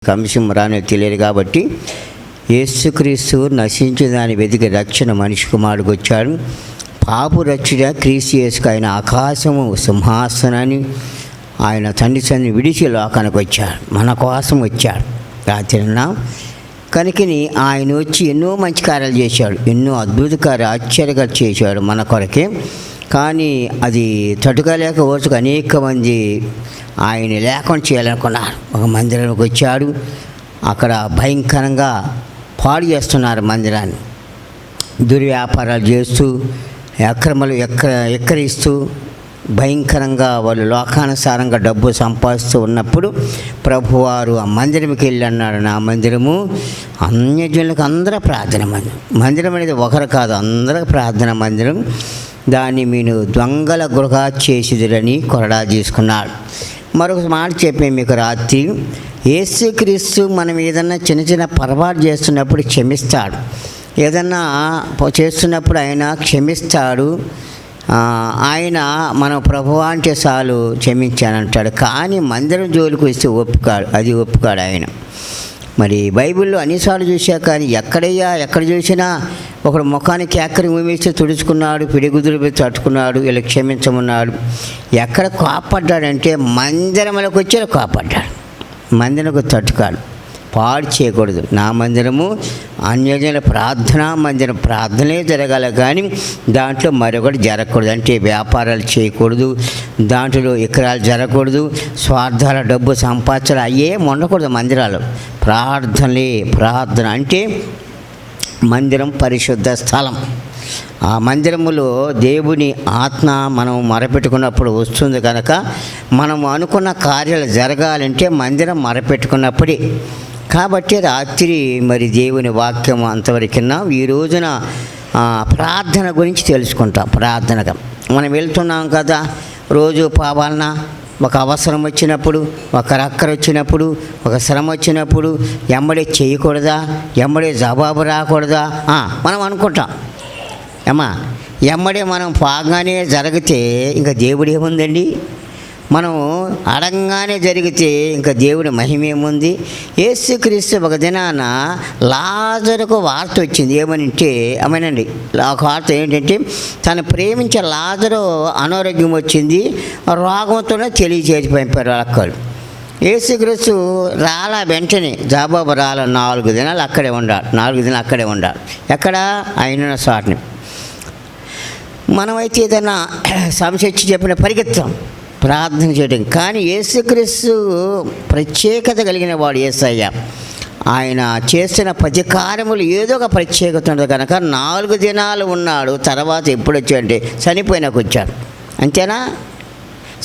అంశం రాని తెలియదు కాబట్టి యేసుక్రీస్తు నశించిన దాన్ని వెతికి రక్షణ మనిషి కుమారుడికి వచ్చాడు. పాపు రక్షణ క్రీస్తు యేసుకు ఆయన ఆకాశము సింహాసనాన్ని ఆయన తండ్రి సన్ని విడిచి లోకానికి వచ్చాడు, మన కోసం వచ్చాడు. రాత్రిన కనుకని ఆయన వచ్చి ఎన్నో మంచి కార్యాలు చేశాడు, ఎన్నో అద్భుత కార్యాలు ఆశ్చర్యగా చేశాడు మన కొరకే. కానీ అది తట్టుకోలేక ఓచుకు అనేక మంది ఆయన లేకుండా చేయాలనుకున్నారు. ఒక మందిరానికి వచ్చాడు, అక్కడ భయంకరంగా పాడు చేస్తున్నారు మందిరాన్ని, దుర్వ్యాపారాలు చేస్తూ అక్రమాలు ఎక్కరిస్తూ భయంకరంగా వాళ్ళు లోకానుసారంగా డబ్బు సంపాదిస్తూ ఉన్నప్పుడు ప్రభువారు ఆ మందిరంకి వెళ్ళి అన్నాడు, నా మందిరము అన్యజనులకు అందరూ ప్రార్థన మందిరం అనేది ఒకరు కాదు, అందరూ ప్రార్థన మందిరం, దాన్ని మీరు దొంగల గృహ చేసిదురని కొరడా తీసుకున్నాడు. మరొక మాట చెప్పే మీకు రాత్రి, యేసుక్రీస్తు మనం ఏదన్నా చిన్న చిన్న పొరపాటు చేస్తున్నప్పుడు క్షమిస్తాడు, ఏదన్నా చేస్తున్నప్పుడు ఆయన క్షమిస్తాడు. ఆయన మన ప్రభువా అంటే చాలు క్షమించానంటాడు. కానీ మందిరం జోలికి వస్తే ఒప్పుకాడు, అది ఒప్పుకాడు ఆయన. మరి బైబిల్లో అన్నిసార్లు చూసా, కానీ ఎక్కడ చూసినా ఒకడు ముఖానికి ఎక్కడి ఊమేస్తే తుడుచుకున్నాడు, పిడిగుదులు పెట్టి తట్టుకున్నాడు, ఇలా క్షమించమన్నాడు. ఎక్కడ కోపడ్డాడంటే మందిరంలోకి వచ్చి కోపడ్డాడు, మందిరంకు తట్టుకాడు, పాడు చేయకూడదు. నా మందిరము అన్యజనుల ప్రార్థనా మందిరం, ప్రార్థనే జరగాలి కానీ దాంట్లో మరొకటి జరగకూడదు. అంటే వ్యాపారాలు చేయకూడదు, దాంట్లో ఎకరాలు జరగకూడదు, స్వార్థాల డబ్బు సంపాదించాలి, అయ్యే ఉండకూడదు మందిరాలు. ప్రార్థన అంటే మందిరం పరిశుద్ధ స్థలం. ఆ మందిరములో దేవుని ఆత్మ మనం మొరపెట్టుకున్నప్పుడు వస్తుంది కనుక మనం అనుకున్న కార్యాలు జరగాలంటే మందిరం మొరపెట్టుకున్నప్పుడే. కాబట్టి రాత్రి మరి దేవుని వాక్యం అంతవరకున్నా ఈ రోజున ప్రార్థన గురించి తెలుసుకుంటాం. ప్రార్థనగా మనం వెళ్తున్నాం కదా, రోజు పాపాలన ఒక అవసరం వచ్చినప్పుడు, ఒక రక్కర వచ్చినప్పుడు, ఒక శ్రమ వచ్చినప్పుడు ఎమ్మడే చేయకూడదా, ఎమ్మడే జవాబు రాకూడదా మనం అనుకుంటాం. ఎమ్మడే మనం పాగానే జరిగితే ఇంకా దేవుడు ఏముందండి, మనం అడంగానే జరిగితే ఇంకా దేవుడి మహిమ ఏముంది. యేసుక్రీస్తు ఒక దినాన లాజరుకు వార్త వచ్చింది, ఏమనంటే అమేనండి, ఒక వార్త ఏంటంటే తను ప్రేమించే లాజరు అనారోగ్యం వచ్చింది, రోగంతోనే తెలియచేసి పంపారు అక్కలు. యేసుక్రీస్తు రాలా, వెంటనే జవాబు రాల, 4 దినాలు అక్కడే ఉండాలి, 4 దినాలు అక్కడే ఉండాలి. ఎక్కడ ఆయన సాటిని. మనమైతే ఏదైనా సమస్య వచ్చి చెప్పిన పరిగెత్తాం ప్రార్థన చేయడం. కానీ యేసుక్రీస్తు ప్రత్యేకత కలిగిన వాడు యేసయ్య. ఆయన చేసిన ప్రతి కార్యములు ఏదో ఒక ప్రత్యేకత ఉంది కనుక 4 దినాలు ఉన్నాడు. తర్వాత ఎప్పుడు వచ్చాడంటే చనిపోయినాక వచ్చాడు, అంతేనా?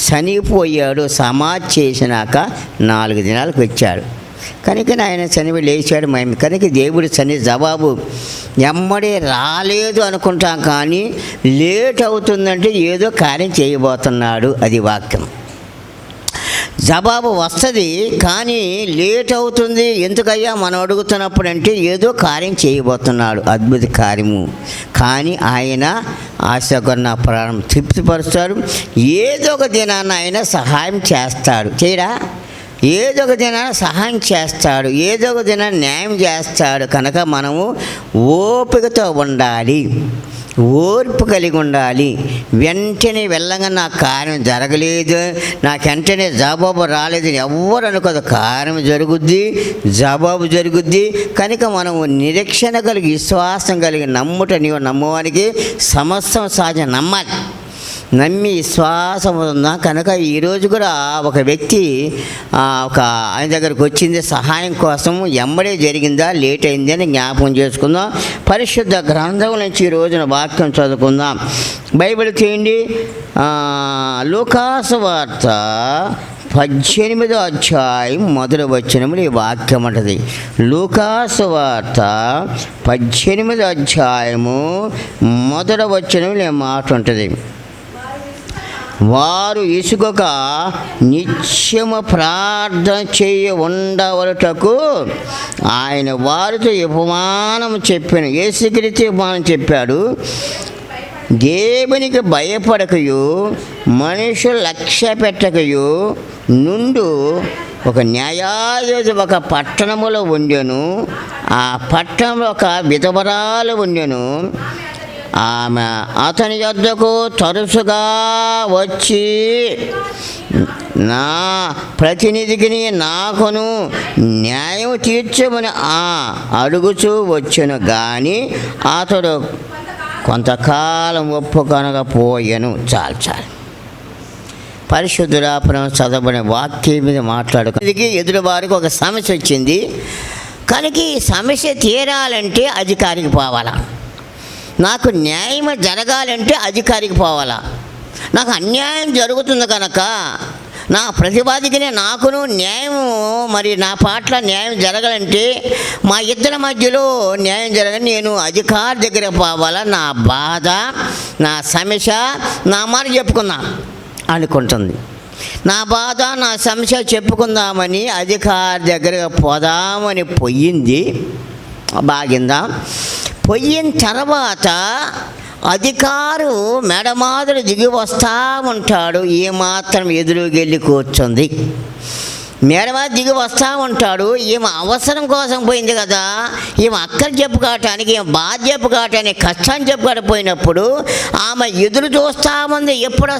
చనిపోయాడు, సమాధి చేసినాక 4 దినాలకు వచ్చాడు. కనుక ఆయన చనిపోయి లేచాడు మేము. కనుక దేవుడి జవాబు ఎమ్మడే రాలేదు అనుకుంటాం, కానీ లేట్ అవుతుందంటే ఏదో కార్యం చేయబోతున్నాడు, అది వాక్యం. జవాబు వస్తుంది కానీ లేట్ అవుతుంది, ఎందుకయ్యా మనం అడుగుతున్నప్పుడు అంటే ఏదో కార్యం చేయబోతున్నాడు, అద్భుత కార్యము. కానీ ఆయన ఆశగొన్న ప్రాణం తృప్తిపరుస్తాడు. ఏదో ఒక దినాన్న ఆయన సహాయం చేస్తాడు, చేయడా? ఏదో ఒక దినాన సహాయం చేస్తాడు, ఏదో ఒక దినాన్ని న్యాయం చేస్తాడు. కనుక మనము ఓపికతో ఉండాలి, ఓర్పు కలిగి ఉండాలి. వెంటనే వెళ్ళగా నా కార్యం జరగలేదు, నాకు వెంటనే జవాబు రాలేదు ఎవ్వరు అనుకోదు. కార్యం జరుగుద్ది, జవాబు జరుగుద్ది. కనుక మనము నిరీక్షణ కలిగి, విశ్వాసం కలిగి నీవు నమ్మవానికి సమస్తం సహజం, నమ్మి విశ్వాసం ఉందా. కనుక ఈరోజు కూడా ఒక వ్యక్తి ఆయన దగ్గరకు వచ్చింది సహాయం కోసం, ఎమ్మడే జరిగిందా లేట్ అయింది అని జ్ఞాపకం చేసుకుందాం. పరిశుద్ధ గ్రంథం నుంచి ఈ రోజున వాక్యం చదువుకుందాం. బైబిల్ తీయండి, లూకాసు వార్త 18వ అధ్యాయం 1వ వచనములు ఈ వాక్యం అంటది. లూకాసు వార్త 18వ అధ్యాయము 1వ వచనములు ఈ మాట ఉంటుంది. వారు ఇసుక నిత్యము ప్రార్థన చేయ ఉండవలటకు ఆయన వారితో ఉపమానం చెప్పాను. యేసుక్రీస్తు ఉపమానం చెప్పాడు. దేవునికి భయపడకయు మనుషులు లక్ష్య పెట్టకయు నుండు ఒక న్యాయాధిపతి ఒక పట్టణములో ఉండెను. ఆ పట్టణంలో ఒక విధవరాలు ఉండెను. ఆమె అతని యొద్దకు తరచుగా వచ్చి నా ప్రతినిధికి నాకును న్యాయం తీర్చమని అడుగుచూ వచ్చెను. కానీ అతడు కొంతకాలం ఒప్పుకొనకపోయాను. చాలు పరిశుద్ధురాపురం చదవబడిన వాక్యం మీద మాట్లాడుకునేది ఎదురు వారికి ఒక సమస్య వచ్చింది కనుక ఈ సమస్య తీరాలంటే అధికారికి పోవాలా, నాకు న్యాయం జరగాలంటే అధికారికి పోవాలా, నాకు అన్యాయం జరుగుతుంది కనుక నా ప్రతివాదికినే నాకును న్యాయం మరి నా పట్ల న్యాయం జరగాలంటే మా ఇద్దరి మధ్యలో న్యాయం జరగాలని నేను అధికారి దగ్గర పోవాలా, నా బాధ నా సమస్య నా మాట చెప్పుకుందాం అనుకుంటుంది. నా బాధ నా సమస్య చెప్పుకుందామని అధికారి దగ్గరకు పోదామని పోయింది. బాగిందా పోయిన తర్వాత అధికారు మెడమాదులు దిగి వస్తూ ఉంటాడు. ఏమాత్రం ఎదురుకెళ్ళి కూర్చుంది. మేడమాది దిగి వస్తూ ఉంటాడు. ఈమె అవసరం కోసం పోయింది కదా, ఈమె అక్కలు చెప్పుకోవటానికి ఈమె బాధ చెప్పుకోవటానికి కష్టాన్ని చెప్పుకోకపోయినప్పుడు ఆమె ఎదురు చూస్తూ ఉంది. ఎప్పుడు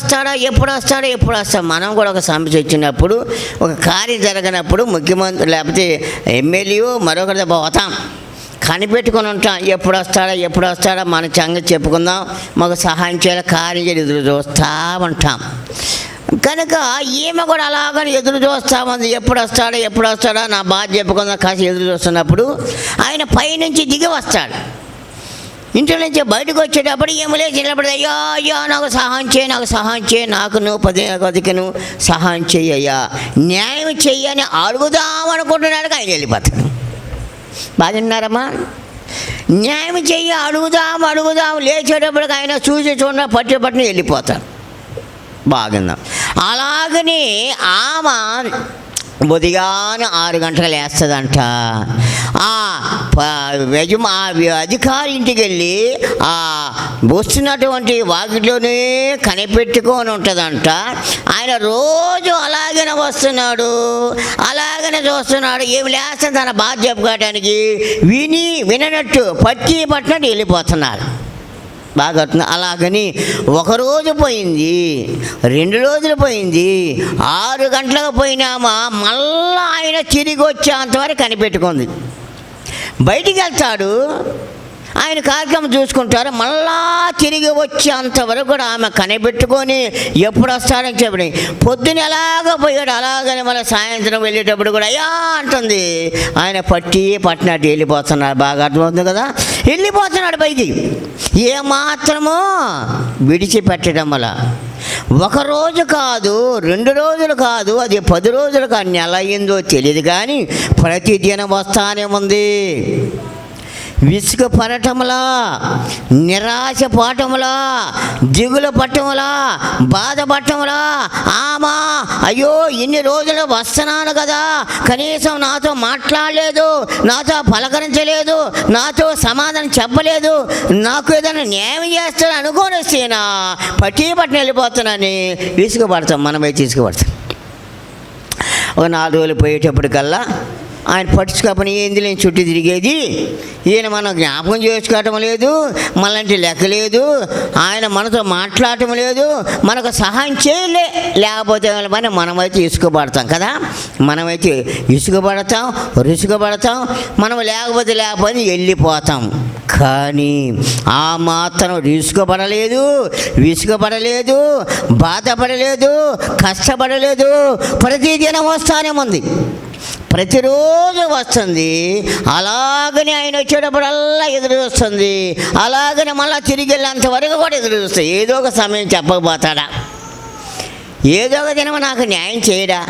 వస్తాడా. మనం కూడా ఒక సమస్య వచ్చినప్పుడు ఒక కార్యం జరగనప్పుడు ముఖ్యమంత్రి లేకపోతే ఎమ్మెల్యే మరొకరి పోతాం కనిపెట్టుకొని ఉంటాం. ఎప్పుడు వస్తాడా మన సంగతి చెప్పుకుందాం, మాకు సహాయం చేయాలి, కార్యం చేయాలి, ఎదురు చూస్తూ ఉంటాం. కనుక ఈమె కూడా అలాగని ఎదురు చూస్తామంది. ఎప్పుడు వస్తాడా నా బాధ చెప్పుకుందాం కాసి ఎదురు చూస్తున్నప్పుడు ఆయన పైనుంచి దిగి వస్తాడు. ఇంట్లో నుంచి బయటకు వచ్చేటప్పుడు ఏమి లేచి నిలబడి అయ్యా నాకు సహాయం చేయి, నాకు నువ్వు పదికను సహాయం చెయ్యయ్యా, న్యాయం చెయ్యని అడుగుదామనుకుంటున్నాడు. ఆయన వెళ్ళిపోతాడు. బాగున్నారమ్మా? న్యాయం చెయ్యి అడుగుదాం లేచేటప్పటికి ఆయన చూసి పట్టిన వెళ్ళిపోతాడు. బాగుందాం. అలాగని ఆమె ఉదయాన్నే 6 గంటలకు లేస్తుందంట. అధికారి ఇంటికి వెళ్ళి వస్తున్నటువంటి వాకిట్లోనే కనిపెట్టుకొని ఉంటుందంట. ఆయన రోజు అలాగనే వస్తున్నాడు, అలాగనే చూస్తున్నాడు. ఏమి లేస్తుంది తన బాధ చెప్పుకోవడానికి వినట్టు పట్టినట్టు వెళ్ళిపోతున్నారు. బాగా అలాగని ఒకరోజు పోయింది, 2 రోజులు పోయింది, 6 గంటలకు పోయినామా మళ్ళా ఆయన తిరిగి వచ్చేంతవరకు కనిపెట్టుకుంది. బయటికి వెళ్తాడు, ఆయన కార్యక్రమం చూసుకుంటారు. మళ్ళా తిరిగి వచ్చేంతవరకు కూడా ఆమె కనిపెట్టుకొని ఎప్పుడు వస్తాడని చెప్పి పొద్దున ఎలాగ పోయాడు. అలాగని మళ్ళీ సాయంత్రం వెళ్ళేటప్పుడు కూడా అయ్యా అంటుంది. ఆయన పట్టినట్టు వెళ్ళిపోతున్నాడు. బాగా అర్థమవుతుంది కదా, వెళ్ళిపోతున్నాడు పైకి. ఏమాత్రమో విడిచిపెట్టడం వల్ల 1 రోజు కాదు, 2 రోజులు కాదు, అది 10 రోజులు కాదు, నెల అయిందో తెలియదు కానీ ప్రతిదినం వస్తానే ఉంది. విసుగు పడటంలా, నిరాశ పోవటంలా, దిగులు పట్టంలా, బాధపడటంలా ఆమా అయ్యో ఇన్ని రోజులు వస్తున్నాను కదా, కనీసం నాతో మాట్లాడలేదు, నాతో పలకరించలేదు, నాతో సమాధానం చెప్పలేదు, నాకు ఏదైనా న్యాయం చేస్తాను అనుకోని వస్తేనా పట్టిన వెళ్ళిపోతున్నానని విసుగుపడతాం. మనమే తీసుకుపడతాం. ఒక 4 రోజులు పోయేటప్పటికల్లా ఆయన పట్టించుకోపని ఏంది లేని చుట్టూ తిరిగేది. ఈయన మనం జ్ఞాపకం చేసుకోవటం లేదు, మనలాంటి లెక్క లేదు, ఆయన మనతో మాట్లాడటం లేదు, మనకు సహాయం లేకపోతే మనమైతే ఇసుకపడతాం కదా, మనమైతే రుసుకుపడతాం. మనం లేకపోతే వెళ్ళిపోతాం. కానీ ఆ మాత్రం విసుగుపడలేదు, బాధపడలేదు, కష్టపడలేదు. ప్రతిదినం వస్తానే ఉంది, ప్రతిరోజు వస్తుంది. అలాగని ఆయన వచ్చేటప్పుడల్లా ఎదురు చూస్తుంది. అలాగని మళ్ళీ తిరిగి వెళ్ళేంతవరకు కూడా ఎదురు చూస్తుంది. ఏదో ఒక సమయం చెప్పకపోతాడా, ఏదో ఒక దినం నాకు న్యాయం చేయడా,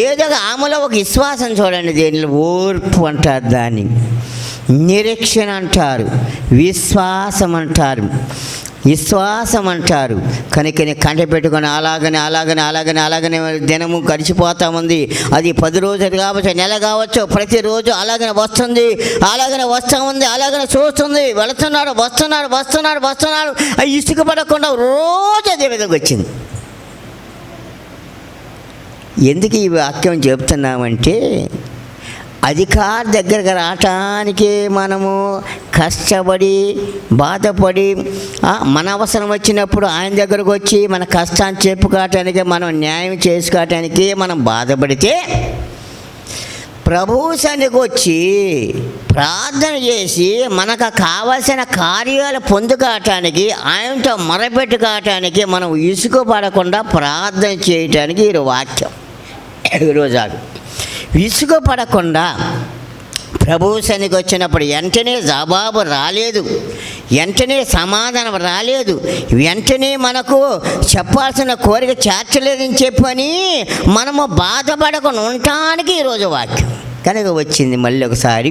ఏదో ఒక ఆమెలో ఒక విశ్వాసం చూడండి. దీనిలో ఓర్పు అంటారు, దాన్ని నిరీక్షణ అంటారు, విశ్వాసం అంటారు. కనుక కంటపెట్టుకొని అలాగనే దినము గడిచిపోతా ఉంది. అది 10 రోజులు కావచ్చు, నెల కావచ్చు, ప్రతిరోజు అలాగనే వస్తుంది, అలాగనే చూస్తుంది. వస్తున్నాడు. ఇసుక పడకుండా రోజు అదే విధంగా వచ్చింది. ఎందుకు ఈ వాక్యం చెప్తున్నామంటే, అధికారి దగ్గరకు రావటానికి మనము కష్టపడి బాధపడి మన అవసరం వచ్చినప్పుడు ఆయన దగ్గరకు వచ్చి మన కష్టాన్ని చెప్పుకోవటానికి, మనం న్యాయం చేసుకోవటానికి మనం బాధపడితే, ప్రభువు సన్నిధికి వచ్చి ప్రార్థన చేసి మనకు కావలసిన కార్యాలు పొందుకోవటానికి, ఆయనతో మొరపెట్టుకోవటానికి మనం ఇసుకపడకుండా ప్రార్థన చేయటానికి ఈ వాక్యం. ఈరోజు విసుగుపడకుండా ప్రభువు సన్నిధికి వచ్చినప్పుడు వెంటనే జవాబు రాలేదు, వెంటనే సమాధానం రాలేదు, వెంటనే మనకు చెప్పాల్సిన కోరిక చేర్చలేదని చెప్పని మనము బాధపడకుండా ఉండటానికి ఈరోజు వాక్యం కనుక వచ్చింది. మళ్ళీ ఒకసారి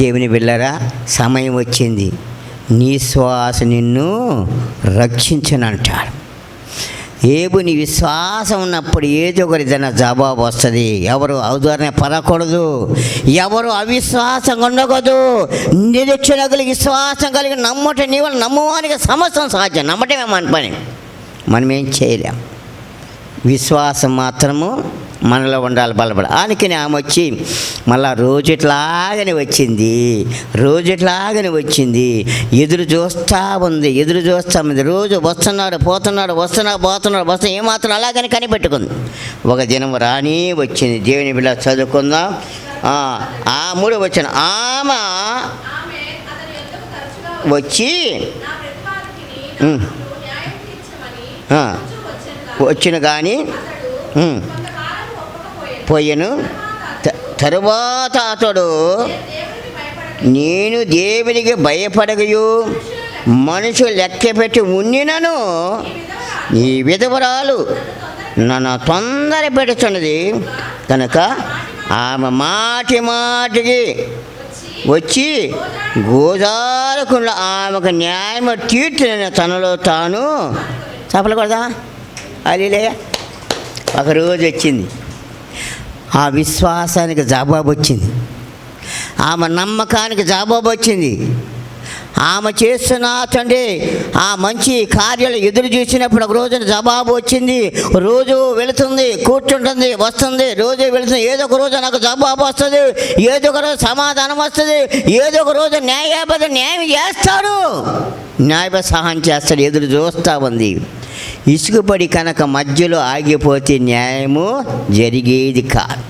దేవుని బిడ్డలారా, సమయం వచ్చింది, నీ శ్వాస నిన్ను రక్షించనంటాడు. ఏబుని విశ్వాసం ఉన్నప్పుడు ఏదో ఒకరిదైనా జవాబు వస్తుంది. ఎవరు ఔదార్య పడకూడదు, ఎవరు అవిశ్వాసంగా ఉండకూడదు. నిరీక్షణ కలిగి విశ్వాసం కలిగి నమ్మట నీ వల్ల నమ్మవానికి సమస్తం సాధ్యం. నమ్మటమే మన పని, మనం ఏం చేయలేం. విశ్వాసం మాత్రము మనలో ఉండాలి, బలపడాలి. అందుకని ఆమె వచ్చి మళ్ళా రోజుట్లాగానే వచ్చింది, ఎదురు చూస్తూ ఉంది. రోజు వస్తున్నాడు పోతున్నాడు ఏమాత్రం అలాగని కనిపెట్టుకుంది. ఒక దినం రాని వచ్చింది. దేవుని బిడ్డ చదువుకుందాం. 3 వచ్చిన ఆమె వచ్చి వచ్చిన కానీ పోయాను. తరువాత అతడు, నేను దేవునికి భయపడగయు మనుషులు లెక్క పెట్టి ఉన్నినను ఈ విధవరాలు నన్ను తొందర పెడుతున్నది కనుక ఆమె మాటికి వచ్చి గోదారకుండా ఆమెకు న్యాయం తీర్చిన తనలో తాను చెప్పకూడదా. అలీలే ఒకరోజు వచ్చింది, ఆ విశ్వాసానికి జవాబు వచ్చింది, ఆమె నమ్మకానికి జవాబు వచ్చింది. ఆమె చేస్తున్న తండ్రి ఆ మంచి కార్యాలు ఎదురు చూసినప్పుడు ఒక రోజున జవాబు వచ్చింది. రోజు వెళుతుంది, కూర్చుంటుంది, వస్తుంది, రోజు వెళుతుంది. ఏదో ఒక రోజు నాకు జవాబు వస్తుంది, ఏదో ఒక రోజు సమాధానం వస్తుంది, ఏదో ఒక రోజు న్యాయం చేస్తాడు, న్యాయ సహాయం చేస్తాడు. ఎదురు చూస్తూ ఉంది. ఇసుగుపడి కనుక మధ్యలో ఆగిపోతే న్యాయము జరిగేది కాదు.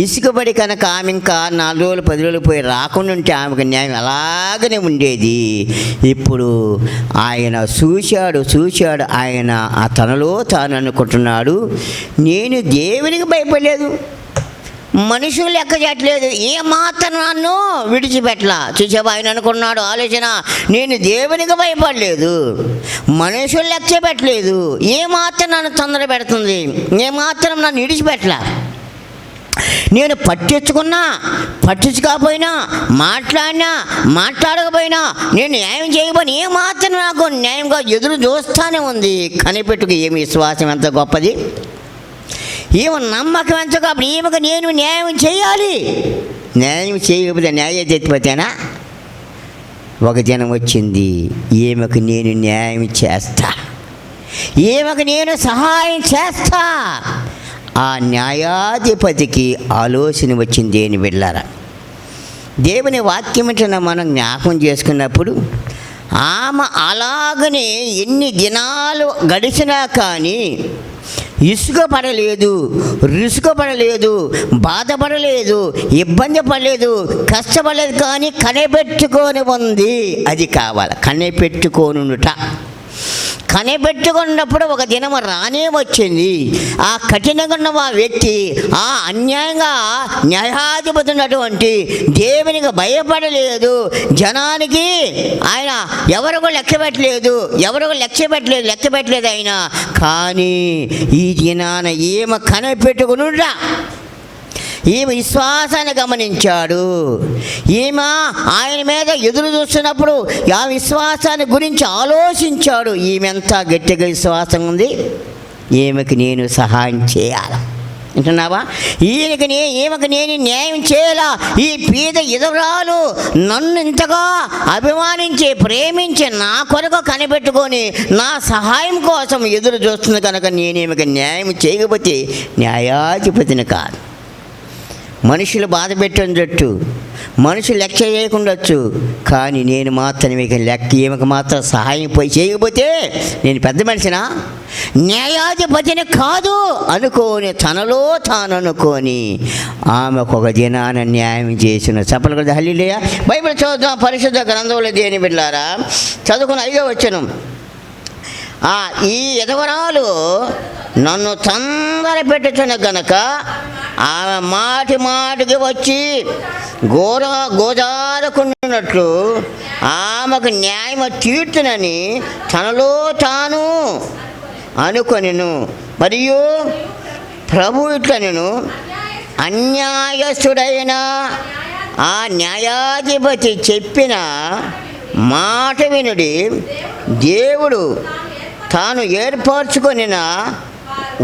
ఇసుకబడి కనుక ఆమె ఇంకా 4 రోజులు 10 రోజులు పోయి రాకుండా ఉంటే ఆమెకు న్యాయం అలాగనే ఉండేది. ఇప్పుడు ఆయన చూశాడు ఆయన తనలో తాను అనుకుంటున్నాడు, నేను దేవునికి భయపడలేదు, మనుషులు లెక్క చేయట్లేదు, ఏమాత్రం నన్ను విడిచిపెట్టలా. చూసావా, ఆయన అనుకున్నాడు ఆలోచన, నేను దేవునికి భయపడలేదు, మనుషులు లెక్క పెట్టలేదు, ఏమాత్రం నన్ను తొందర పెడుతుంది, ఏమాత్రం నన్ను విడిచిపెట్టలా. నేను పట్టించుకోకపోయినా మాట్లాడకపోయినా నేను న్యాయం చేయబోని ఏమాత్రం నాకు న్యాయంగా ఎదురు చూస్తూనే ఉంది. కనిపెట్టుకు ఏమి విశ్వాసం ఎంత గొప్పది, ఏమో నమ్మకం ఎంత గొప్పది. ఈమెకు నేను న్యాయం చేయాలి, న్యాయం చేయకపోతే న్యాయం తెచ్చిపోతేనా. ఒక జనం వచ్చింది, ఈమెకు నేను న్యాయం చేస్తా, ఈమెకు నేను సహాయం చేస్తా. ఆ న్యాయాధిపతికి ఆలోచన వచ్చింది. దేని వెళ్ళారా, దేవుని వాక్యం ఏంటన్నా మనం జ్ఞాపకం చేసుకున్నప్పుడు ఆమె అలాగనే ఎన్ని దినాలు గడిచినా కానీ ఇసుకపడలేదు, రుసుకపడలేదు, బాధపడలేదు, ఇబ్బంది పడలేదు, కష్టపడలేదు. కానీ కనిపెట్టుకొని ఉంది. అది కావాలి, కనిపెట్టుకోనుట. కనిపెట్టుకున్నప్పుడు ఒక దినము రానే వచ్చింది. ఆ కఠినంగా ఉన్న ఆ వ్యక్తి, ఆ అన్యాయంగా న్యాయాధిపతి ఉన్నటువంటి దేవునికి భయపడలేదు, జనానికి ఆయన ఎవరికి లెక్క పెట్టలేదు ఆయన. కానీ ఈ దినాన ఏమ కనిపెట్టుకునుడా, ఈమె విశ్వాసాన్ని గమనించాడు. ఈమె ఆయన మీద ఎదురు చూస్తున్నప్పుడు ఆ విశ్వాసాన్ని గురించి ఆలోచించాడు. ఈమె ఎంత గట్టిగా విశ్వాసం ఉంది, ఈమెకి నేను సహాయం చేయాలి. వింటున్నావా? ఈమెకు నేను న్యాయం చేయాలా? ఈ పేద విధవరాలు నన్ను ఇంతగా అభిమానించి ప్రేమించి నా కొరకు కనిపెట్టుకొని నా సహాయం కోసం ఎదురు చూస్తుంది కనుక నేను ఈమెకు న్యాయం చేయకపోతే న్యాయాధిపతిని కాదు. మనుషులు బాధ పెట్టొచ్చు, మనుషులు లెక్క చేయకుండొచ్చు, కానీ నేను మాత్రం ఈమెకు మాత్రం సహాయం చేయకపోతే నేను పెద్ద మనిషినా, న్యాయాధిపతిని కాదు అనుకోని తనలో తాను అనుకొని ఆమెకు ఒక దినాన న్యాయం చేసిన. చెప్పలు కదా హల్లెలూయా. బైబిల్ చదువుతాం, పరిశుద్ధ గ్రంథంలో దేని బిడ్డలారా చదువుకుని 5వ వచనం. ఈ విధవరాలు నన్ను తొందర పెట్టుచున్న గనక ఆమె మాటికి వచ్చి గోజారుకున్నట్లు ఆమెకు న్యాయం తీర్చునని తనలో తాను అనుకొనెను. మరియు ప్రభు ఇట్లనెను, అన్యాయస్తుడైన ఆ న్యాయాధిపతి చెప్పిన మాట వినుడి. దేవుడు తాను ఏర్పరచుకొనిన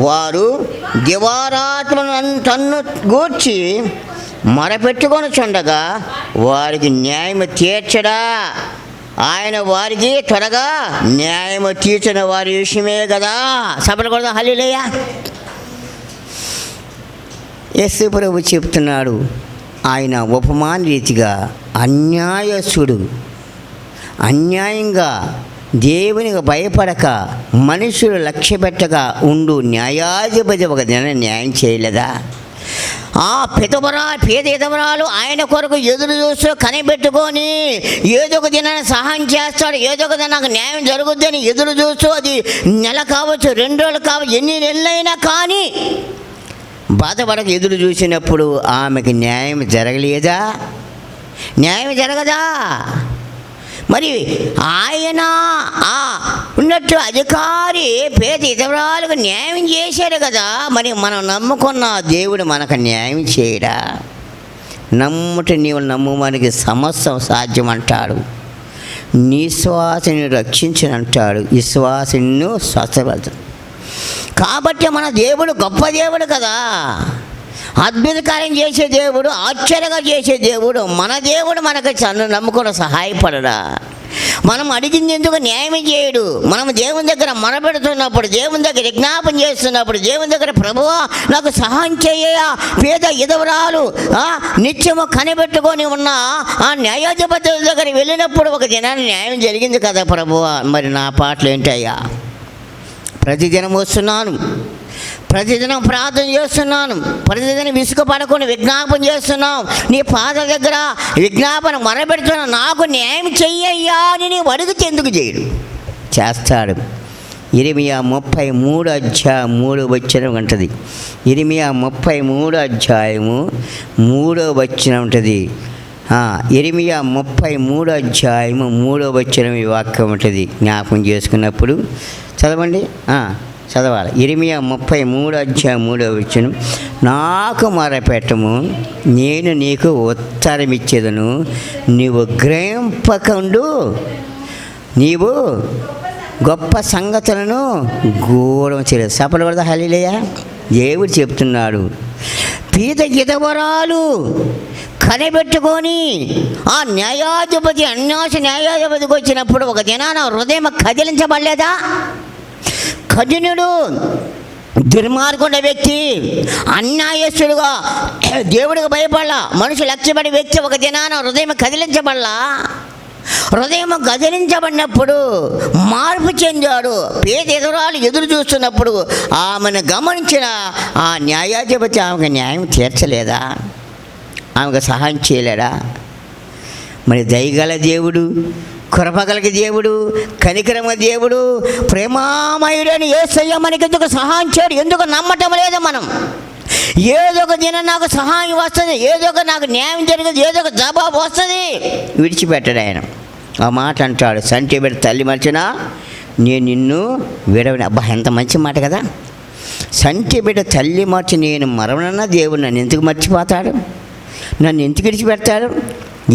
వారు దివారాత్రులను తన్ను గూర్చి మొరపెట్టుకొనుచుండగా వారికి న్యాయము తీర్చడా? ఆయన వారికి త్వరగా న్యాయము తీర్చిన వారి విషయమే కదా. సభలు కూడా హల్లెలూయా. యేసు ప్రభు చెప్తున్నాడు, ఆయన ఉపమాన రీతిగా అన్యాయస్తుడు, అన్యాయంగా దేవునికి భయపడక మనుషులు లక్ష్య పెట్టగా ఉండు న్యాయాధిపతి ఒక దిన న్యాయం చేయలేదా? పేద విధవరాలు ఆయన కొరకు ఎదురు చూస్తూ కనిపెట్టుకొని ఏదో ఒక దినాన్ని సహాయం చేస్తాడు, ఏదో ఒక దిన నాకు న్యాయం జరుగుద్దని ఎదురు చూస్తూ, అది నెల కావచ్చు, 2 రోజులు కావచ్చు, ఎన్ని నెలలైనా కానీ బాధపడక ఎదురు చూసినప్పుడు ఆమెకు న్యాయం జరగలేదా? న్యాయం జరగదా? మరి ఆయన ఉన్నట్టు అధికారి పేద విధవరాలకు న్యాయం చేశాడు కదా, మరి మనం నమ్ముకున్న దేవుడు మనకు న్యాయం చేయడా? నమ్ముట నీవు నమ్ము మనకి సమస్తం సాధ్యమంటాడు. నీ శ్వాసని రక్షించనంటాడు, విశ్వాసను స్వస్థపరచు. కాబట్టి మన దేవుడు గొప్ప దేవుడు కదా, అద్భుత కార్యం చేసే దేవుడు, ఆశ్చర్యంగా చేసే దేవుడు. మన దేవుడు మనకు నమ్ముకుని సహాయపడడా? మనం అడిగింది ఎందుకు న్యాయం చేయడు? మనం దేవుని దగ్గర మొరపెడుతున్నప్పుడు, దేవుని దగ్గర విజ్ఞాపన చేస్తున్నప్పుడు, దేవుని దగ్గర ప్రభువా నాకు సహాయం చేయ, పేద విధవరాలు నిత్యము కనిపెట్టుకొని ఉన్న ఆ న్యాయాధిపతి దగ్గర వెళ్ళినప్పుడు ఒక దినాన్ని న్యాయం జరిగింది కదా ప్రభువా, మరి నా పాటలు ఏంటయ్యా? ప్రతిదినం వస్తున్నాను, ప్రతిదినం ప్రార్థన చేస్తున్నాను, ప్రతిదినం విసుగు పడకుండా విజ్ఞాపన చేస్తున్నాం, నీ పాదాల దగ్గర విజ్ఞాపన మొరపెడుతున్నా, నాకు న్యాయం చెయ్యయ్యా అని నీవు అడిగితే ఎందుకు చేయడు? చేస్తాడు. ఇర్మియా 33 అధ్యాయం 3వ వచనం ఉంటుంది. ఇర్మియా 33 అధ్యాయము 3వ వచనం ఉంటుంది. ఇర్మియా 33 అధ్యాయము 3వ వచనం ఈ వాక్యం ఉంటుంది. జ్ఞాపకం చేసుకున్నప్పుడు చదవండి, చదవాలి. ఇర్మియా 33 అధ్యాయం 3వ వచనం. నాకు మొరపెట్టము, నేను నీకు ఉత్తరం ఇచ్చేదను, నీవు గ్రహింపకుండు, నీవు గొప్ప సంగతులను గూఢం చేయలేదు. సఫల పడదా హల్లెలూయా. దేవుడు చెప్తున్నాడు, పేద విధవరాలు కనిపెట్టుకొని ఆ న్యాయాధిపతి న్యాయాధిపతికి వచ్చినప్పుడు ఒక దినాన హృదయం కదిలించబడలేదా? కఠినుడు, దుర్మార్గుండ వ్యక్తి, అన్యాయస్తుడుగా దేవుడికి భయపడాల, మనుషులు లక్ష్యపడే వ్యక్తి ఒక దినాన హృదయం కదిలించబడలా. హృదయం కదిలించబడినప్పుడు మార్పు చెందాడు. పేద ఎదురాలు ఎదురు చూస్తున్నప్పుడు ఆమెను గమనించిన ఆ న్యాయాధిపతి ఆమెకు న్యాయం తీర్చలేదా? ఆమెకు సహాయం చేయలేడా? మరి దయగల దేవుడు, కృపగల దేవుడు, కనికరమ దేవుడు, ప్రేమామయుడని యేసయ్య మనకి ఎందుకు సహాయం చేయడు? ఎందుకు నమ్మటం లేదు మనం? ఏదో ఒక దినం నాకు సహాయం వస్తుంది, ఏదో ఒక నాకు న్యాయం జరుగుతుంది, ఏదో ఒక జవాబు వస్తుంది. విడిచిపెట్టాడు ఆయన. ఆ మాట అంటాడు, సంటి బిడ్డ తల్లి మర్చినా నేను నిన్ను విడవని. అబ్బా, ఎంత మంచి మాట కదా. సంటి బిడ్డ తల్లి మర్చి నేను మరవనన్నా దేవుడు నన్ను ఎందుకు మర్చిపోతాడు? నన్ను ఎందుకు విడిచిపెడతాడు?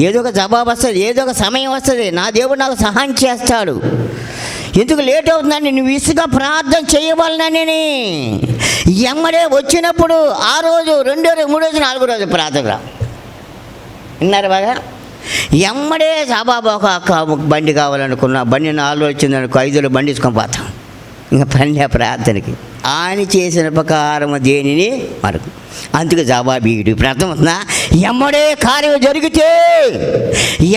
ఏదో ఒక జవాబు వస్తుంది, ఏదో ఒక సమయం వస్తుంది, నా దేవుడు నాకు సహాయం చేస్తాడు. ఎందుకు లేట్ అవుతుందని నువ్వు విసుగా ప్రార్థన చేయవలనని. ఎమ్మడే వచ్చినప్పుడు ఆ రోజు 2 రోజు 3 రోజు 4 రోజు ప్రార్థన రా విన్నారు బాగా. ఎమ్మడే సాబాబు ఒక బండి కావాలనుకున్నా, బండి 4 రోజు వచ్చిందనుకో 5 రోజులు బండి తీసుకొని పోతాం. ఇంకా పనిలే ప్రార్థనకి. ఆయన చేసిన ప్రకారం దేనిని మరకు. అందుకు జవాబీయుడు ప్రార్థన అవుతుందా? ఎమ్మడే కార్యం జరిగితే,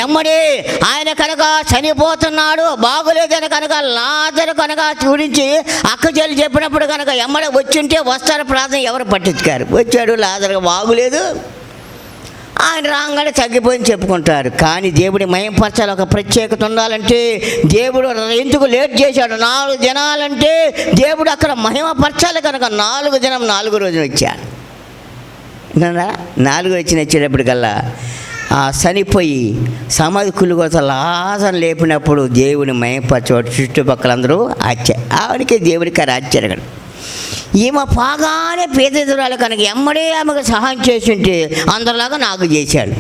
ఎమ్మడే ఆయన కనుక చనిపోతున్నాడు బాగోలేదని కనుక లాజరు కనుక గురించి అక్క చెల్లి చెప్పినప్పుడు కనుక ఎమ్మడే వచ్చింటే వస్తారు ప్రార్థన ఎవరు పట్టించుకారు. వచ్చాడు లాజరు బాగులేదు, ఆయన రాగానే తగ్గిపోయింది చెప్పుకుంటారు. కానీ దేవుడి మయంపరచాలి, ఒక ప్రత్యేకత ఉండాలంటే దేవుడు ఎందుకు లేట్ చేశాడు? 4 దినాలంటే దేవుడు అక్కడ మహిమపరచాలి కనుక 4 దినం 4 రోజులు వచ్చాడు. 4 వచ్చేటప్పటికల్లా చనిపోయి సమాధి కుళ్ళుకొత లాజను లేపినప్పుడు దేవుని మయంపరచేవాడు. చుట్టుపక్కలందరూ ఆవిడకి దేవుడికి ఆశ్చర్యగడు. ఈమె బాగానే పేదరాలు కనుక ఎమ్మడే ఆమెకు సహాయం చేసింటే అందరిలాగా నాకు చేశాడు,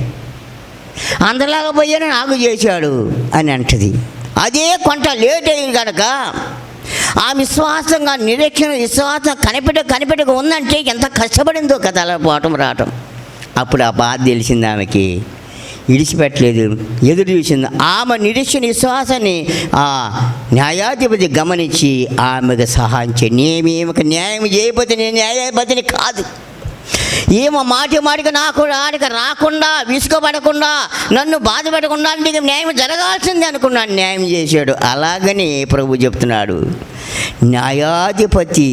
అందరిలాగా పోయాను నాకు చేశాడు అని అంటది. అదే కొంత లేట్ అయింది కనుక ఆ విశ్వాసంగా నిరీక్షణ విశ్వాసం కనిపెట్టక ఉందంటే ఎంత కష్టపడిందో కదా అలా పోవటం రావటం. అప్పుడు ఆ బాధ తెలిసింది ఆమెకి, విడిచిపెట్టలేదు, ఎదురు చూసింది. ఆమె నిరీక్షణ విశ్వాసాన్ని ఆ న్యాయాధిపతి గమనించి ఆమెకు సహాయం చేయి. ఈమెకు న్యాయం చేయకపోతే నేను న్యాయాధిపతిని కాదు. ఈమె మాటికి నాకు ఆడికి రాకుండా విసుగపడకుండా నన్ను బాధ పెట్టకుండా నీకు న్యాయం జరగాల్సిందే అనుకున్నాను, న్యాయం చేశాడు. అలాగని ప్రభు చెప్తున్నాడు, న్యాయాధిపతి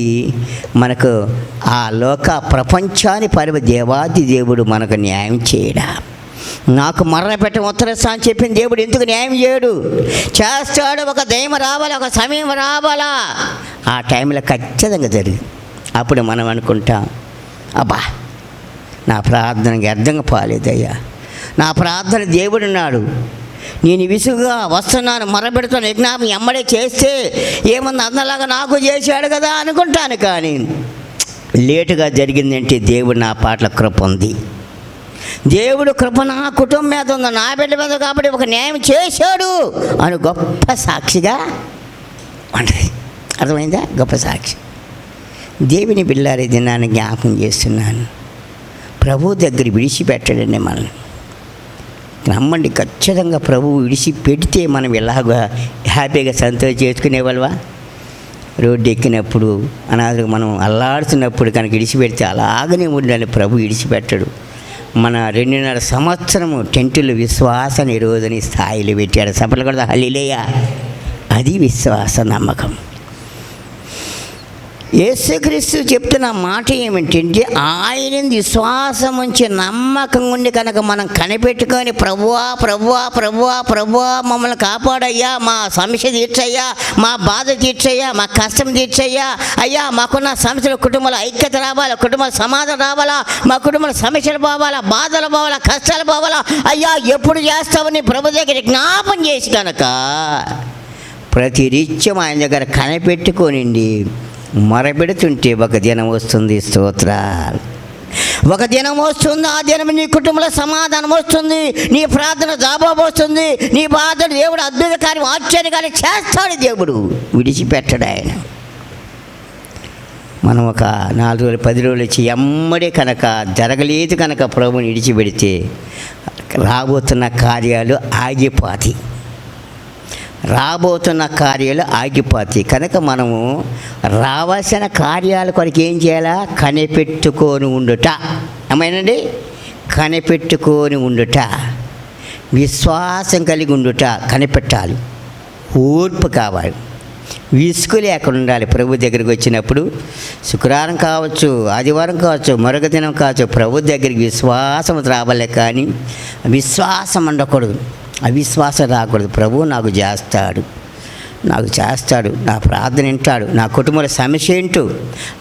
మనకు ఆ లోక ప్రపంచాన్ని దేవాది దేవుడు మనకు న్యాయం చేయడా? నాకు మరణ పెట్ట ఉత్తరస్తా అని చెప్పిన దేవుడు ఎందుకు న్యాయం చేయడు? చేస్తాడు. ఒక దైవం రావాలా, ఒక సమయం రావాలా, ఆ టైంలో ఖచ్చితంగా జరిగింది. అప్పుడు మనం అనుకుంటాం, అబ్బా నా ప్రార్థనకి అర్థంగా పోలేదయ్యా, నా ప్రార్థన దేవుడున్నాడు, నేను విసుగుగా వస్తున్నాను, మరపెడుతాను, యజ్ఞాపం ఎమ్మడే చేస్తే ఏమన్నా అందలాగా నాకు చేశాడు కదా అనుకుంటాను. కానీ లేటుగా జరిగిందంటే దేవుడు నా పాటల కృప ఉంది, దేవుడు కృప నా కుటుంబం మీద ఉంది, నా బిడ్డ మీద కాబట్టి ఒక న్యాయం చేశాడు అని గొప్ప సాక్షిగా ఉంటుంది. అర్థమైందా? గొప్ప సాక్షి. దేవుని బిళ్ళారే దినాన్ని జ్ఞాపకం చేస్తున్నాను. ప్రభు దగ్గర విడిచిపెట్టాడండి మనల్ని. నమ్మండి, ఖచ్చితంగా ప్రభువు విడిచిపెడితే మనం ఎలాగా హ్యాపీగా సంతోషం చేసుకునేవాళ్ళవా? రోడ్డు ఎక్కినప్పుడు అనాథకు మనం అల్లాడుతున్నప్పుడు కనుక విడిచిపెడితే అలాగనే ఉండాలి. ప్రభు విడిచిపెట్టడు. మన 2.5 సంవత్సరము టెంటులు విశ్వాస నిరోధని స్థాయిలో పెట్టాడు. సపలు కూడా హల్లెలూయా. అది విశ్వాస నమ్మకం. యేసుక్రీస్తు చెప్తున్న మాట ఏమిటంటే, ఆయన విశ్వాసం ఉంచి నమ్మకం ఉండి కనుక మనం కనిపెట్టుకొని ప్రభువా ప్రభువా ప్రభువా ప్రభువా మమ్మల్ని కాపాడయ్యా, మా సమస్య తీర్చయ్యా, మా బాధ తీర్చయ్యా, మా కష్టం తీర్చయ్యా, అయ్యా మాకున్న సమస్యలు కుటుంబాల ఐక్యత రావాలా, కుటుంబ సమాధానం రావాలా, మా కుటుంబాల సమస్యలు పోవాలా, బాధలు పోవాలా, కష్టాలు పోవాలా, అయ్యా ఎప్పుడు చేస్తావని ప్రభు దగ్గర జ్ఞాపం చేసి కనుక ప్రతి రీత్యం ఆయన దగ్గర కనిపెట్టుకోనండి మొరపెడుతుంటే ఒక దినం వస్తుంది. స్తోత్రాలు. ఒక దినం వస్తుంది, ఆ దినం నీ కుటుంబంలో సమాధానం వస్తుంది, నీ ప్రార్థన జవాబు వస్తుంది, నీ బాధలు దేవుడు అద్భుత కార్యం ఆశ్చర్యకార్యం చేస్తాడు. దేవుడు విడిచిపెట్టడు ఆయన. మనం ఒక 4 రోజులు 10 రోజులు వచ్చి ఎమ్మడే కనుక జరగలేదు కనుక ప్రభుని విడిచిపెడితే రాబోతున్న కార్యాలు ఆగిపోతాయి. కనుక మనము రావాల్సిన కార్యాల కొరకు ఏం చేయాలా? కనిపెట్టుకొని ఉండుట. ఏమైనండి? కనిపెట్టుకొని ఉండుట, విశ్వాసం కలిగి ఉండుట, కనిపెట్టాలి, ఓర్పు కావాలి, విసుగు లేకుండా ఉండాలి. ప్రభు దగ్గరికి వచ్చినప్పుడు శుక్రవారం కావచ్చు, ఆదివారం కావచ్చు, మరొక దినం కావచ్చు, ప్రభు దగ్గరికి విశ్వాసం రావాలి. కానీ విశ్వాసం ఉండకూడదు, అవిశ్వాసం రాకూడదు. ప్రభు నాకు చేస్తాడు, నా ప్రార్థన వింటాడు, నా కుటుంబంలో సమస్య ఏంటో,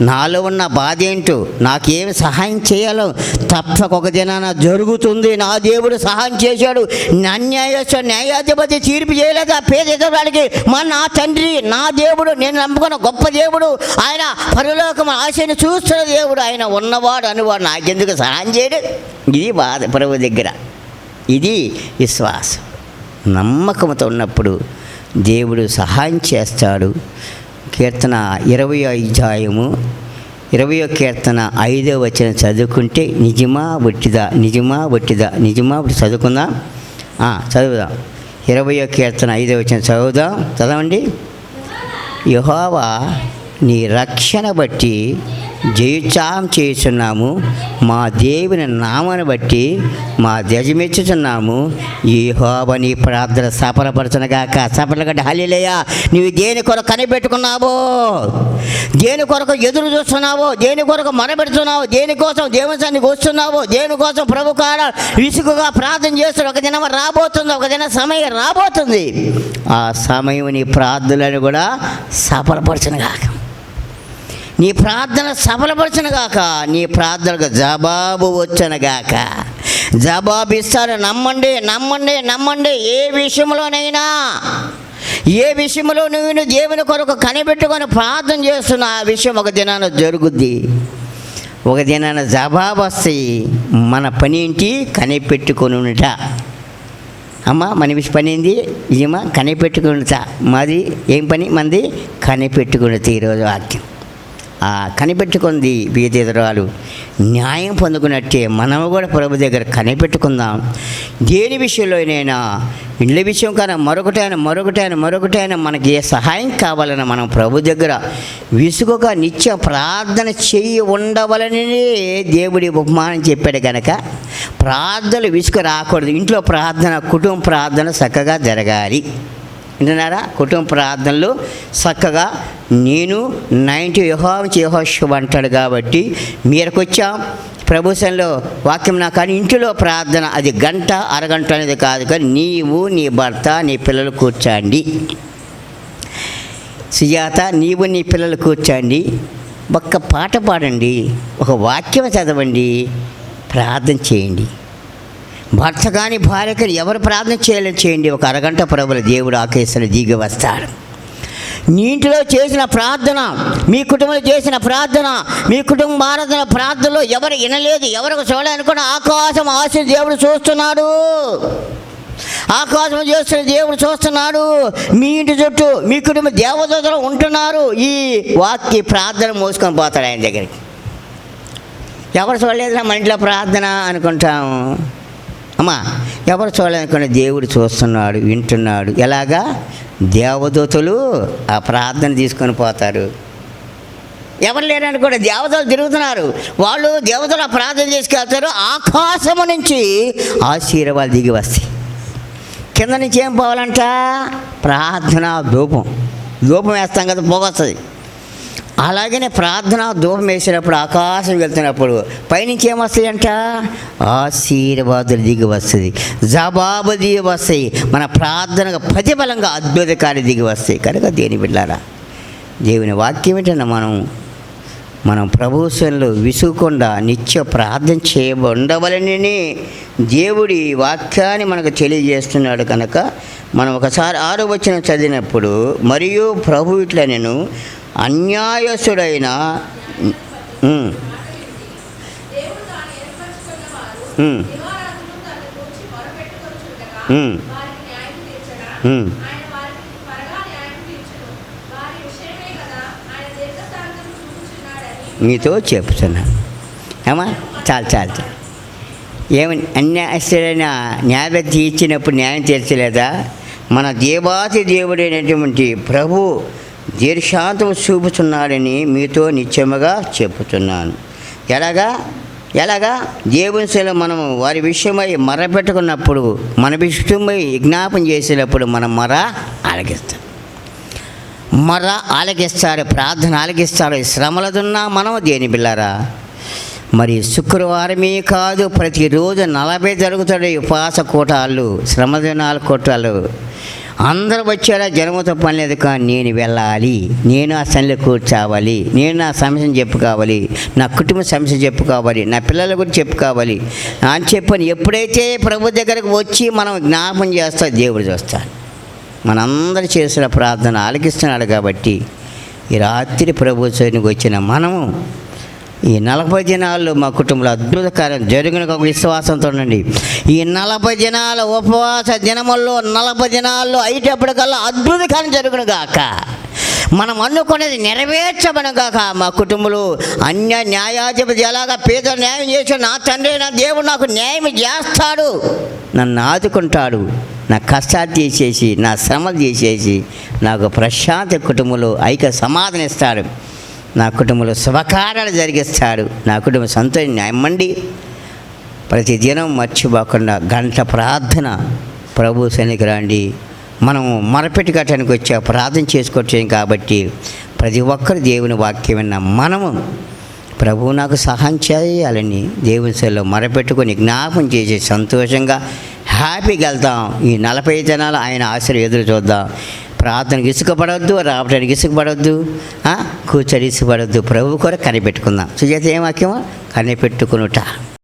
నాలో ఉన్న బాధ ఏంటో, నాకేమి సహాయం చేయాలో తప్పక ఒక దినాన జరుగుతుంది. నా దేవుడు సహాయం చేశాడు. న్యాయాధిపతి తీర్పు చేయలేదు ఆ పేదవాడికి. నా తండ్రి, నా దేవుడు, నేను నమ్ముకున్న గొప్ప దేవుడు, ఆయన పరలోకం ఆశని చూస్తున్న దేవుడు, ఆయన ఉన్నవాడు అనువాడు, నాకెందుకు సహాయం చేయడు? ఇది బాధ ప్రభు దగ్గర. ఇది విశ్వాసం. నమ్మకంతో ఉన్నప్పుడు దేవుడు సహాయం చేస్తాడు. కీర్తన 20వ అధ్యాయము 20వ కీర్తన 5వ వచనం చదువుకుంటే నిజమా ఒట్టిదా, నిజమా ఒట్టిదా, నిజమా ఒట్టి చదువుకుందాం. చదువుదాం. 20వ కీర్తన 5వ వచనం చదవండి. యెహోవా నీ రక్షణ బట్టి జయోత్సాహం చేస్తున్నాము, మా దేవుని నామాన్ని బట్టి మా ధ్వజమెచ్చుచున్నాము. యెహోవా నీ ప్రార్థన సఫలపరచునుగాక. సఫలగడ్డ హల్లెలూయా. నీవు దేని కొరకు కనిపెట్టుకున్నావో, దేని కొరకు ఎదురు చూస్తున్నావో, దేని కొరకు మొరపెడుతున్నావో, దేనికోసం దేవుని సన్నిధికి వస్తున్నావో, దేనికోసం ప్రభు కాడ విసుగుగా ప్రార్థన చేస్తున్నావు. ఒక దినం రాబోతుంది, ఒక దిన సమయం రాబోతుంది. ఆ సమయం నీ ప్రార్థనలను కూడా సఫలపరచునుగాక. నీ ప్రార్థన సఫలపరచునుగాక. నీ ప్రార్థనకు జవాబు వచ్చునుగాక. జవాబు ఇస్తారు. నమ్మండి, నమ్మండి, నమ్మండి. ఏ విషయంలోనైనా, ఏ విషయంలో నువ్వు దేవుని కొరకు కనిపెట్టుకొని ప్రార్థన చేస్తున్నా ఆ విషయం ఒక దినాన జరుగుద్ది. ఒక దినాన జవాబు వస్తాయి. మన పని ఏంటి? కనిపెట్టుకొనుట. అమ్మ మన పని ఏంది? నిజమా కనిపెట్టుకునుట. మాది ఏం పని? మంది కనిపెట్టుకున్నది. ఈరోజు వాక్యం కనిపెట్టుకుంది బీదెదరాలు న్యాయం పొందుకున్నట్టే మనము కూడా ప్రభు దగ్గర కనిపెట్టుకుందాం. దేని విషయంలోనైనా, ఇళ్ళ విషయం కన్నా మరొకటైనా మనకి ఏ సహాయం కావాలన్నా మనం ప్రభు దగ్గర విసుగుగా నిత్యం ప్రార్థన చెయ్యి ఉండవలని దేవుడి ఉపమానం చెప్పాడు కనుక ప్రార్థనలు విసుగు రాకూడదు. ఇంట్లో ప్రార్థన, కుటుంబ ప్రార్థన చక్కగా జరగాలి. వింటున్నారా? కుటుంబ ప్రార్థనలు చక్కగా నేను 90 యెహోషువ అంటాడు కాబట్టి మీరకు వచ్చాం ప్రభుత్వంలో వాక్యం నా. కానీ ఇంటిలో ప్రార్థన అది గంట అరగంట అనేది కాదు. కానీ నీవు, నీ భర్త, నీ పిల్లలు కూర్చోండి. సుజాత, నీవు నీ పిల్లలు కూర్చోండి. ఒక్క పాట పాడండి, ఒక వాక్యం చదవండి, ప్రార్థన చేయండి. భర్త కానీ భార్య కానీ ఎవరు ప్రార్థన చేయండి. ఒక అరగంట ప్రభుల దేవుడు ఆకేశంలో దిగి వస్తాడు. నీ ఇంటిలో చేసిన ప్రార్థన, మీ కుటుంబంలో చేసిన ప్రార్థన, మీ కుటుంబ ఆరాధన ప్రార్థనలో ఎవరు వినలేదు, ఎవరికి చూడాలనుకున్న ఆకాశం ఆశ దేవుడు చూస్తున్నాడు. ఆకాశం చేస్తున్న దేవుడు చూస్తున్నాడు. మీ ఇంటి చుట్టూ మీ కుటుంబ దేవదూతలు ఉంటున్నారు. ఈ వాక్య ప్రార్థన మోసుకొని పోతాడు ఆయన దగ్గరికి. ఎవరు చూడలేదు మన ఇంట్లో ప్రార్థన అనుకుంటాము. అమ్మా ఎవరు చూడాలనుకున్న దేవుడు చూస్తున్నాడు, వింటున్నాడు. ఎలాగా? దేవదూతలు ఆ ప్రార్థన తీసుకొని పోతారు. ఎవరు లేరని కూడా దేవతలు తిరుగుతున్నారు. వాళ్ళు దేవతలు ఆ ప్రార్థన చేసుకెళ్తారు. ఆకాశము నుంచి ఆశీర్వాదాలు దిగి వస్తాయి. కింద నుంచి ఏం పోవాలంట? ప్రార్థన ధూపం వేస్తాం కదా, పోగొస్తుంది. అలాగనే ప్రార్థన ధూపం వేసినప్పుడు ఆకాశం వెళ్తున్నప్పుడు పైనుంచి ఏమొస్తాయంట? ఆశీర్వాదాలు దిగి వస్తుంది, జవాబు దిగి వస్తాయి. మన ప్రార్థనకు ప్రతిఫలంగా అద్భుతకాలు దిగి వస్తాయి. కనుక దేని బిడ్డారా, దేవుని వాక్యం ఏంటన్నా మనం ప్రభుత్వంలో విసుగకుండా నిత్య ప్రార్థన చేయబడవలనని దేవుడి వాక్యాన్ని మనకు తెలియజేస్తున్నాడు. కనుక మనం ఒకసారి 6వ వచనం చదివినప్పుడు, మరియు ప్రభు ఇట్లా నేను అన్యాయసుడైన మీతో చెప్తున్నాను. ఏమా చాలు ఏమని అన్యాయస్తుడైన న్యాయబద్ధి ఇచ్చినప్పుడు న్యాయం తీర్చలేదా? మన దేవాతి దేవుడైనటువంటి ప్రభు దీర్ఘశాంతం చూపుతున్నాడని మీతో నిత్యముగా చెప్పుతున్నాను. ఎలాగా దేవుని సేవలో మనం వారి విషయమై మొరపెట్టుకున్నప్పుడు, మన విషయమై విజ్ఞాపన చేసినప్పుడు మనం ఆలకిస్తాడు, ప్రార్థన ఆలకిస్తాడు. శ్రమలదున్నా మనం దేని బిళ్ళారా. మరి శుక్రవారమే కాదు, ప్రతిరోజు 40 జరుగుతాడు ఉపవాస కూటాలు, శ్రమదినాల కూటాలు. అందరూ వచ్చారా? జనముతో పని లేదు. కానీ నేను వెళ్ళాలి, నేను ఆ సన్నిధిలో కూర్చోవాలి, నేను నా సమస్యను చెప్పుకోవాలి, నా కుటుంబ సమస్య చెప్పుకోవాలి, నా పిల్లల గురించి చెప్పుకోవాలి అని చెప్పని ఎప్పుడైతే ప్రభు దగ్గరకు వచ్చి మనం జ్ఞాపం చేస్తా, దేవుడు చూస్తాడు. మనందరూ చేసిన ప్రార్థన ఆలకిస్తున్నాడు. కాబట్టి ఈ రాత్రి ప్రభు సన్నిధికి వచ్చిన మనము ఈ 40 దినాల్లో మా కుటుంబంలో అద్భుత కార్యం జరిగిన ఒక విశ్వాసంతో ఉండండి. ఈ 40 దినాల ఉపవాస దినముల్లో 40 దినాల్లో అయ్యేటప్పటికల్లా అద్భుత కార్యం జరుగును గాక. మనం అనుకునేది నెరవేర్చబను గాక. మా కుటుంబంలో అన్య న్యాయాధిపతి ఎలాగా పేద న్యాయం చేసి నా తండ్రి నా దేవుడు నాకు న్యాయం చేస్తాడు, నన్ను ఆదుకుంటాడు, నా కష్టాలు తీసేసి నా శ్రమలు తీసేసి నాకు ప్రశాంత కుటుంబంలో ఐక్య సమాధానం ఇస్తాడు, నా కుటుంబంలో శుభకార్యాలు జరిగిస్తాడు, నా కుటుంబం సంతోషం న్యాయమండి. ప్రతిదినం మర్చిపోకుండా గంట ప్రార్థన ప్రభు సన్నిధికి రండి. మనము మొరపెట్టి కట్టడానికి వచ్చా ప్రార్థన చేసుకోవచ్చు. కాబట్టి ప్రతి ఒక్కరు దేవుని వాక్యం విన్న మనము ప్రభువు నాకు సహాయం చేయాలని దేవుని సెల్లో మొరపెట్టుకొని జ్ఞాపం చేసి సంతోషంగా హ్యాపీగా వెళ్తాం. ఈ 40 దినాలు ఆయన ఆశీర్వాదం ఎదురు చూద్దాం. ప్రార్థనకి ఇసుకపడవద్దు, రావడానికి ఇసుకపడవద్దు, కూర్చొని ఇసుకపడవద్దు. ప్రభు కూడా కనిపెట్టుకుందాం. సుజాత ఏం వాక్యమో కనిపెట్టుకునుట.